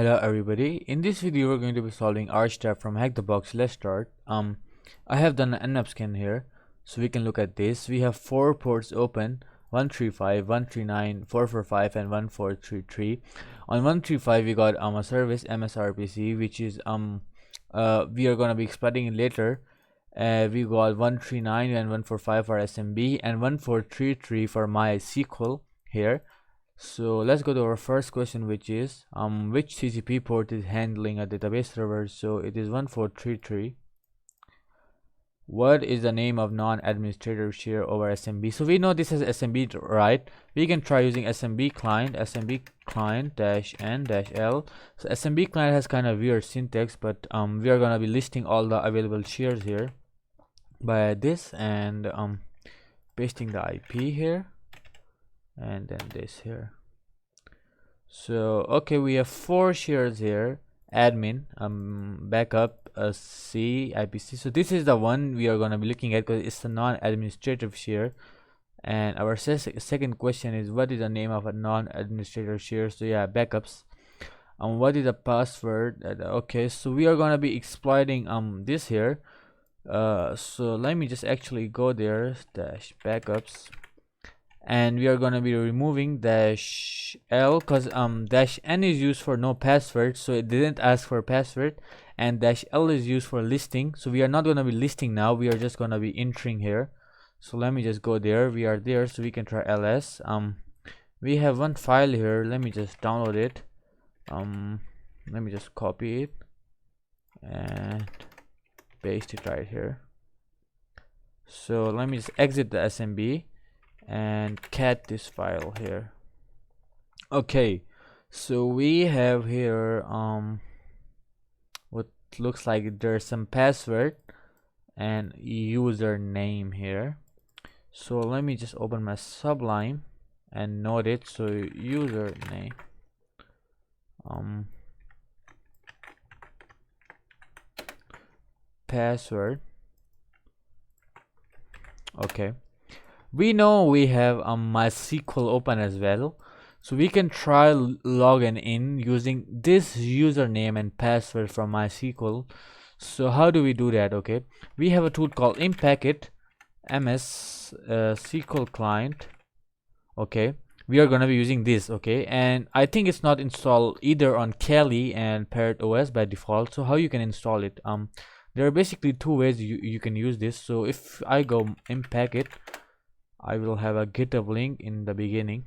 Hello everybody. In this video we're going to be solving Archetype from Hack the Box. Let's start. I have done an nmap scan here, so we can look at this. We have 4 ports open: 135, 139, 445 and 1433. On 135 we got a service MSRPC, which is we are gonna be exploiting it later. We got 139 and 145 for SMB and 1433 for MySQL here. So let's go to our first question, which is which TCP port is handling a database server. So it is 1433. What is the name of non-administrator share over SMB? So we know this is SMB, right? We can try using SMB client -n-l. So SMB client has kind of weird syntax, but we are gonna be listing all the available shares here by this and pasting the IP here and then this here. So okay, we have 4 shares here: admin, backup, C, IPC. So this is the one we are going to be looking at because it's a non-administrative share. And our second question is, what is the name of a non-administrator share? So yeah, backups. What is the password? Okay, so we are going to be exploiting this here. So let me just actually go there, dash backups, and we are going to be removing dash l because dash n is used for no password, so it didn't ask for password, and dash l is used for listing, so we are not going to be listing now, we are just going to be entering here. So let me just go there. We are there, so we can try ls. We have one file here. Let me just download it. Let me just copy it and paste it right here. So let me just exit the SMB and cat this file here. Okay, so we have here what looks like there's some password and username here. So let me just open my Sublime and note it. So username, password. Okay, we know we have MySQL open as well, so we can try logging in using this username and password from MySQL. So how do we do that? Okay, we have a tool called Impacket MSSQL client. Okay, we are gonna be using this. Okay, and I think it's not installed either on Kali and Parrot OS by default. So how you can install it? There are basically 2 ways you can use this. So if I go Impacket, I will have a GitHub link in the beginning.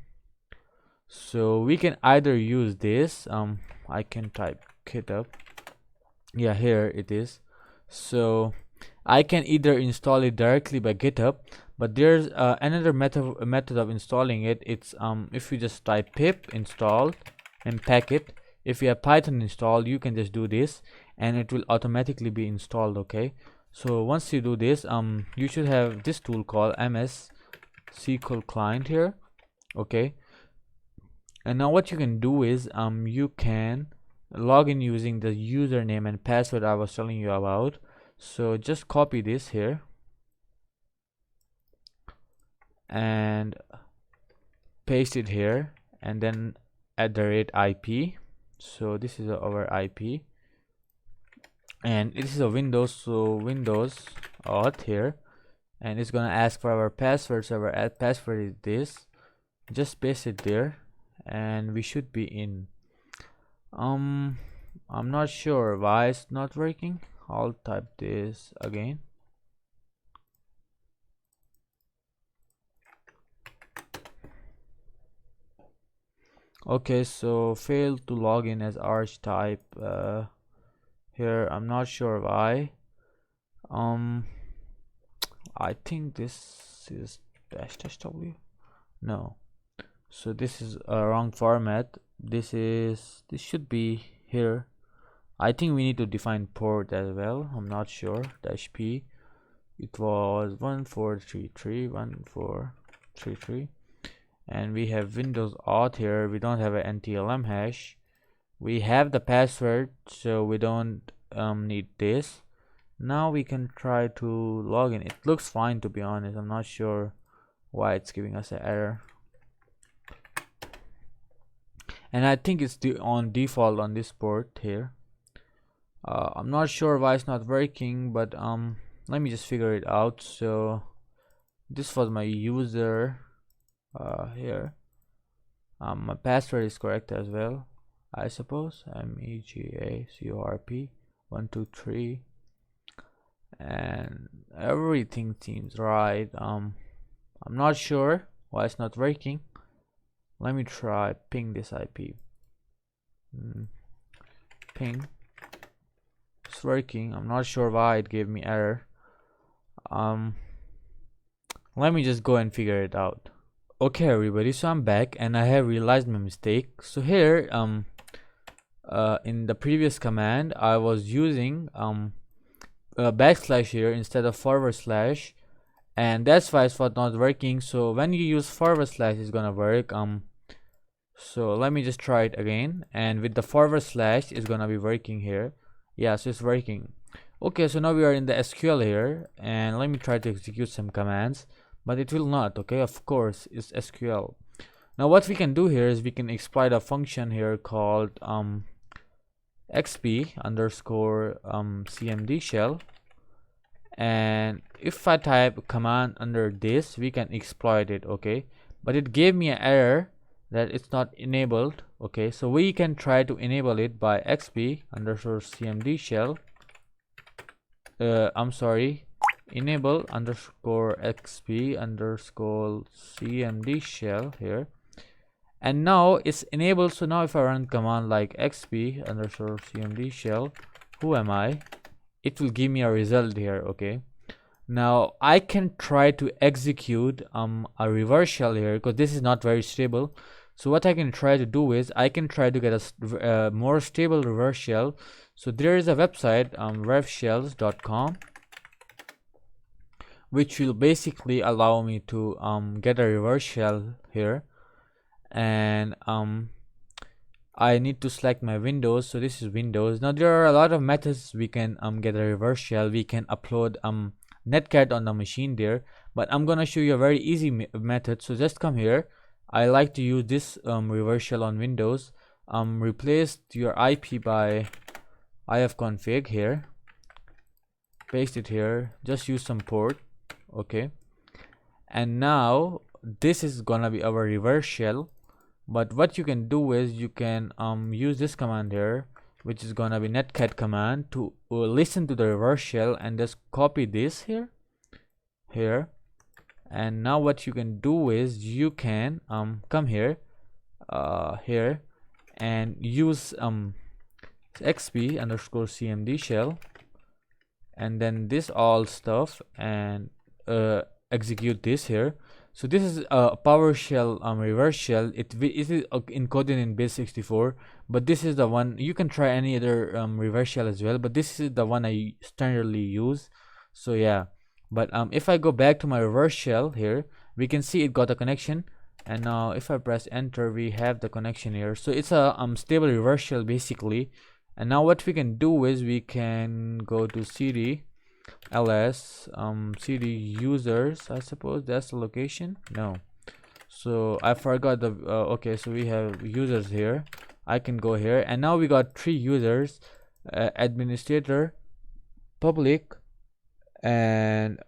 So we can either use this. I can type GitHub. Yeah, here it is. So I can either install it directly by GitHub, but there's another method of installing it. It's if you just type pip install and packet. If you have Python installed, you can just do this and it will automatically be installed. Okay, so once you do this, you should have this tool called MSSQL client here. Okay, and now what you can do is you can log in using the username and password I was telling you about. So just copy this here and paste it here and then @IP. So this is our IP and this is a Windows, so Windows auth here, and it's gonna ask for our password. So our password is this. Just paste it there and we should be in. I'm not sure why it's not working. I'll type this again. Okay, so failed to log in as Archetype here. I'm not sure why. I think this is -w. No, so this is a wrong format. This should be here. I think we need to define port as well. I'm not sure. -p. It was 1433 and we have Windows auth here. We don't have an NTLM hash. We have the password, so we don't need this. Now we can try to log in. It looks fine, to be honest. I'm not sure why it's giving us an error. and I think it's on default on this port here. I'm not sure why it's not working, but let me just figure it out. So this was my user here. My password is correct as well, I suppose. MEGACORP123, and everything seems right. I'm not sure why it's not working. Let me try ping this IP. Ping. It's working. I'm not sure why it gave me error. Let me just go and figure it out. Okay everybody, so I'm back and I have realized my mistake. So here in the previous command I was using backslash here instead of forward slash, and that's why it's not working. So when you use forward slash, it's gonna work. So let me just try it again, and with the forward slash it's gonna be working here. Yeah, so it's working. Okay, so now we are in the SQL here, and let me try to execute some commands, but it will not. Okay, of course it's SQL. Now what we can do here is we can exploit a function here called xp underscore cmd shell, and if I type command under this, we can exploit it. Okay, but it gave me an error that it's not enabled. Okay, so we can try to enable it by xp underscore cmd shell. I'm sorry, enable underscore xp underscore cmd shell here, and now it's enabled. So now if I run command like xp underscore cmd shell, who am I, it will give me a result here. Okay, now I can try to execute a reverse shell here, because this is not very stable. So what I can try to do is I can try to get a more stable reverse shell. So there is a website revshells.com, which will basically allow me to get a reverse shell here, and I need to select my Windows. So this is Windows. Now there are a lot of methods we can get a reverse shell. We can upload netcat on the machine there, but I'm gonna show you a very easy method. So just come here. I like to use this reverse shell on Windows. Replace your IP by ifconfig here, paste it here, just use some port. Okay, and now this is gonna be our reverse shell. But what you can do is you can use this command here, which is gonna be netcat command, to listen to the reverse shell, and just copy this here. And now what you can do is you can come here and use xp underscore cmd shell, and then this all stuff, and execute this here. So this is a PowerShell reverse shell. It is encoded in base64, but this is the one. You can try any other reverse shell as well, but this is the one I standardly use. So yeah, but if I go back to my reverse shell here, we can see it got a connection, and now if I press enter, we have the connection here. So it's a stable reverse shell basically. And now what we can do is we can go to cd ls cd users, I suppose that's the location. No, so I forgot the okay, so we have users here. I can go here, and now we got 3 users, administrator, public, and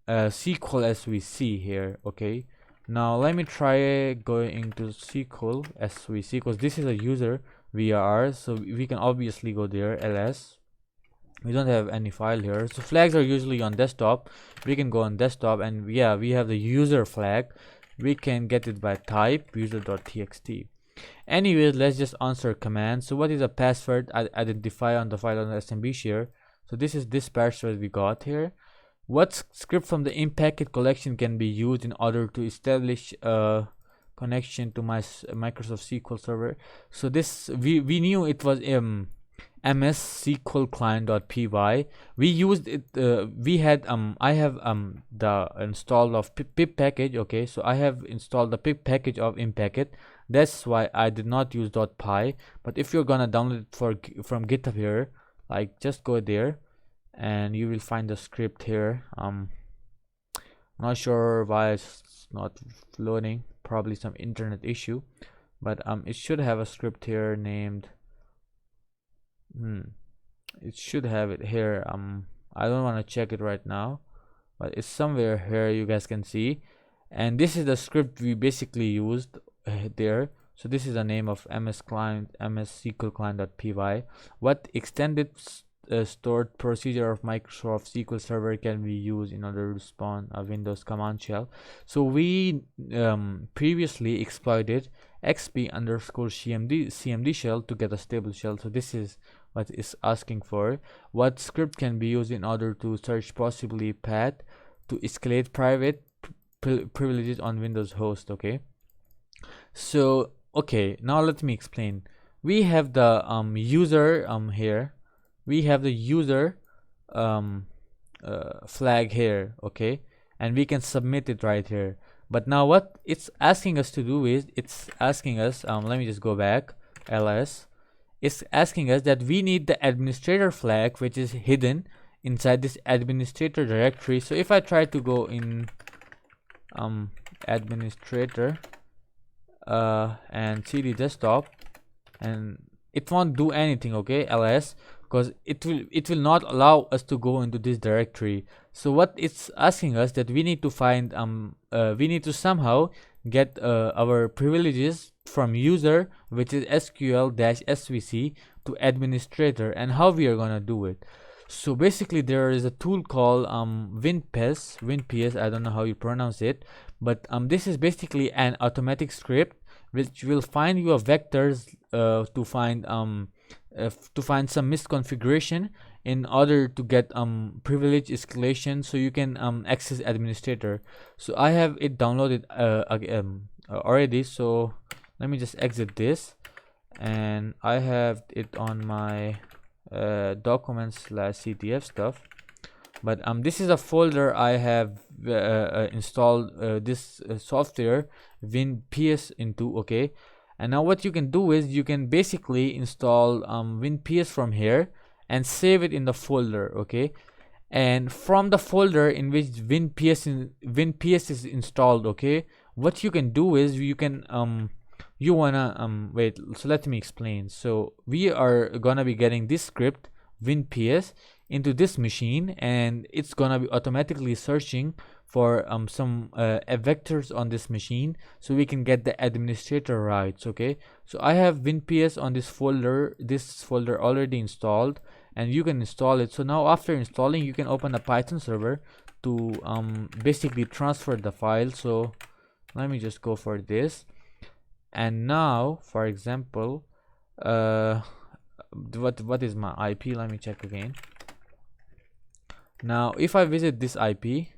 SQL as we see here. Okay, now let me try going to SQL as we see, because this is a user VAR, so we can obviously go there. ls, we don't have any file here. So flags are usually on desktop. We can go on desktop, and yeah, we have the user flag. We can get it by type user.txt. Anyways, let's just answer command. So what is a password identify on the file on the SMB share? So this is this password we got here. What script from the in-packet collection can be used in order to establish a connection to my Microsoft SQL server? So this we knew it was MSSQL client.py. We used it. We had I have the install of pip package. Okay, so I have installed the pip package of in-packet. That's why I did not use .py. But if you're gonna download it from GitHub here, like just go there, and you will find the script here. Not sure why it's not loading. Probably some internet issue. but it should have a script here named it should have it here. I don't want to check it right now, but it's somewhere here, you guys can see. And this is the script we basically used there. So this is the name of MSSQL client.py. What extended stored procedure of Microsoft SQL Server can be used in order to spawn a Windows command shell. So we previously exploited xp_cmd shell to get a stable shell. So this is what it's asking for. What script can be used in order to search possibly path to escalate private privileges on Windows host. Okay, so okay, now let me explain. We have the user here. We have the user flag here, okay, and we can submit it right here. But now what it's asking us to do is it's asking us let me just go back, ls. It's asking us that we need the administrator flag, which is hidden inside this administrator directory. So if I try to go in administrator and cd desktop, and it won't do anything, okay, ls, because it will not allow us to go into this directory. So what it's asking us that we need to find we need to somehow get our privileges from user, which is sql-svc, to administrator. And how we are gonna do it? So basically there is a tool called winps, I don't know how you pronounce it, but this is basically an automatic script which will find you a vectors to find some misconfiguration in order to get privilege escalation, so you can access administrator. So I have it downloaded already, so let me just exit this, and I have it on my documents/ctf stuff. But this is a folder I have installed this software winps into, okay. And now what you can do is you can basically install winps from here and save it in the folder, okay. And from the folder in which winps is installed, okay, what you can do is you can you wanna wait, so let me explain. So we are gonna be getting this script winps into this machine, and it's gonna be automatically searching for some vectors on this machine, so we can get the administrator rights, okay. So I have winps on this folder already installed, and you can install it. So now after installing, you can open a Python server to basically transfer the file. So let me just go for this, and now for example what is my IP? Let me check again. Now if I visit this IP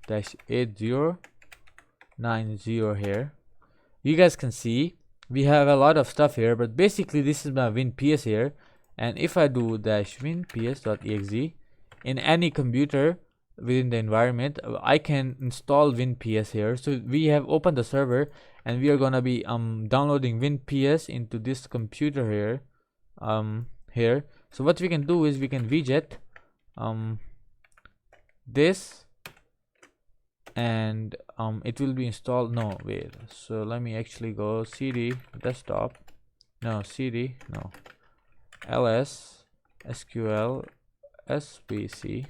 -8090 here, you guys can see we have a lot of stuff here, but basically this is my winps here. And if I do -winps.exe in any computer within the environment, I can install winps here. So we have opened the server, and we are gonna be downloading winps into this computer here. Here, so what we can do is we can widget this, and it will be installed. No, wait, so let me actually go cd desktop, no cd, no, ls sql svc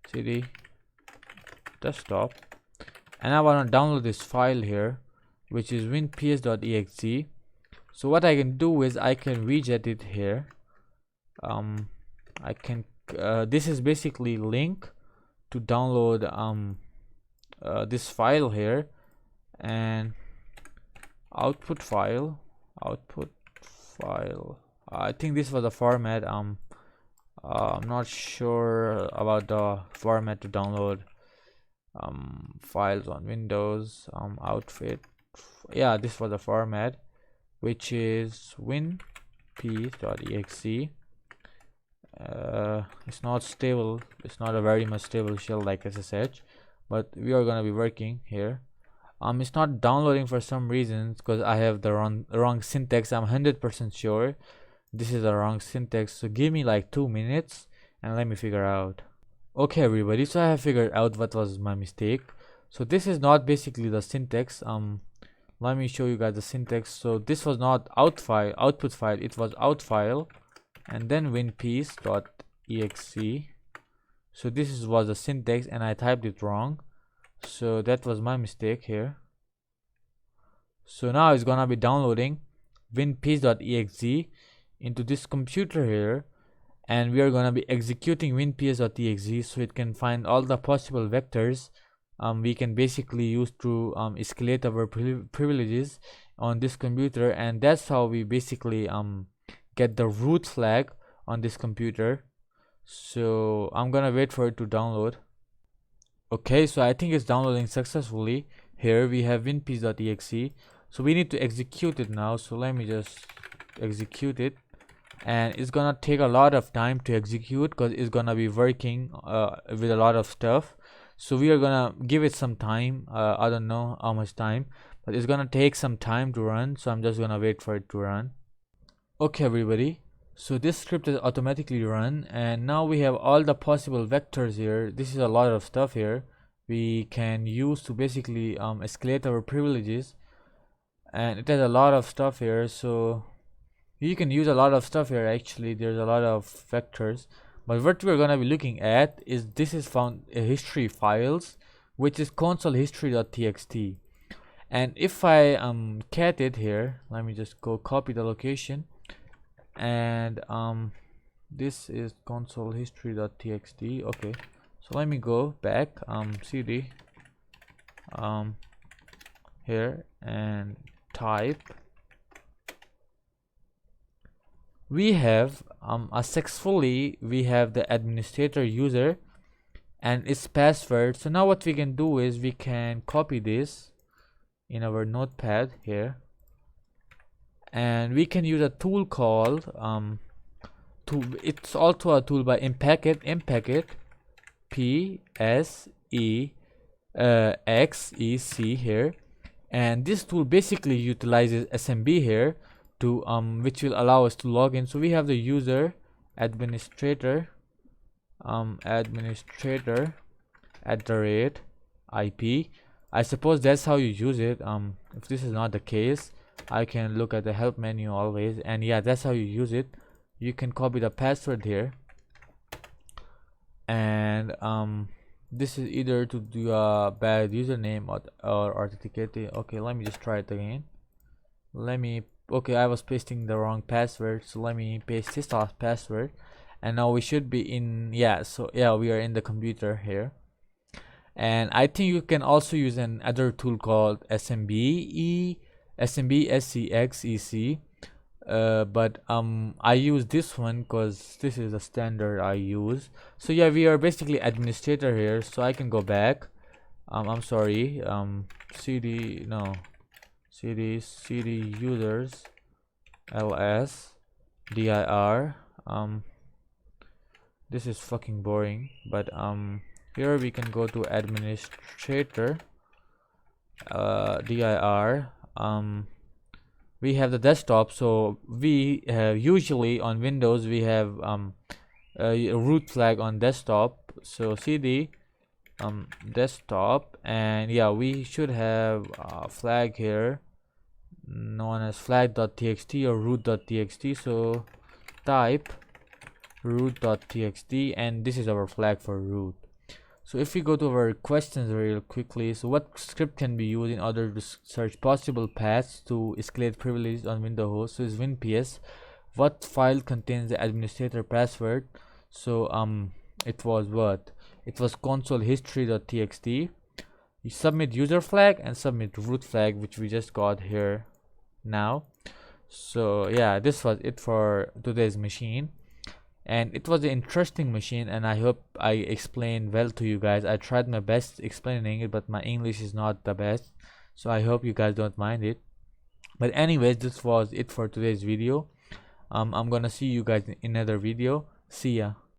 cd desktop, and I want to download this file here, which is winps.exe. So what I can do is I can widget it here. I can this is basically link to download this file here, and output file. I think this was the format. I'm not sure about the format to download files on Windows. Outfit, yeah, this was the format, which is winps.exe. It's not stable, it's not a very much stable shell like SSH, but we are gonna be working here. It's not downloading for some reasons because I have the wrong syntax. I'm 100% sure this is the wrong syntax, so give me like 2 minutes and let me figure out. Okay everybody, so I have figured out what was my mistake. So this is not basically the syntax. let me show you guys the syntax. So this was not output file, it was out file, and then winpiece.exe. so was the syntax, and I typed it wrong, so that was my mistake here. So now it's gonna be downloading winpiece.exe into this computer here, and we are gonna be executing winpiece.exe so it can find all the possible vectors we can basically use to escalate our privileges on this computer, and that's how we basically get the root flag on this computer. So I'm gonna wait for it to download. Okay, so I think it's downloading successfully. Here we have winpiece.exe, so we need to execute it now. So let me just execute it, and it's gonna take a lot of time to execute because it's gonna be working with a lot of stuff. So we are gonna give it some time. I don't know how much time, but it's gonna take some time to run, so I'm just gonna wait for it to run. Okay everybody, so this script is automatically run, and now we have all the possible vectors here. This is a lot of stuff here we can use to basically escalate our privileges, and it has a lot of stuff here. So you can use a lot of stuff here. Actually there's a lot of vectors, but what we're gonna be looking at is this is found history files, which is console history.txt. And if I cat it here, let me just go copy the location, and this is console history.txt. okay, so let me go back, cd here and type. We have successfully we have the administrator user and its password. So now what we can do is we can copy this in our notepad here, and we can use a tool called it's also a tool by impacit PSEXEC here, and this tool basically utilizes SMB here to which will allow us to log in. So we have the user administrator administrator @IP. I suppose that's how you use it. If this is not the case, I can look at the help menu always, and yeah, that's how you use it. You can copy the password here, and this is either to do a bad username or authenticating. Okay, let me just try it again. Okay, I was pasting the wrong password, so let me paste this password, and now we should be in. So we are in the computer here. And I think you can also use another tool called SCXEC, but I use this one because this is the standard I use. So yeah, we are basically administrator here, so I can go back. I'm sorry, cd users ls dir. This is fucking boring, but here we can go to administrator dir. We have the desktop, so we usually on Windows we have a root flag on desktop. So cd desktop, and yeah, we should have a flag here known as flag.txt or root.txt. so type root.txt, and this is our flag for root. So if we go to our questions real quickly, so what script can be used in order to search possible paths to escalate privileges on Windows host? So is winps. What file contains the administrator password? So it was what? It was console history.txt. You submit user flag and submit root flag, which we just got here now. So yeah, this was it for today's machine, and it was an interesting machine, and I hope I explained well to you guys. I tried my best explaining it, but my English is not the best, so I hope you guys don't mind it. But anyways, this was it for today's video. I'm gonna see you guys in another video. See ya.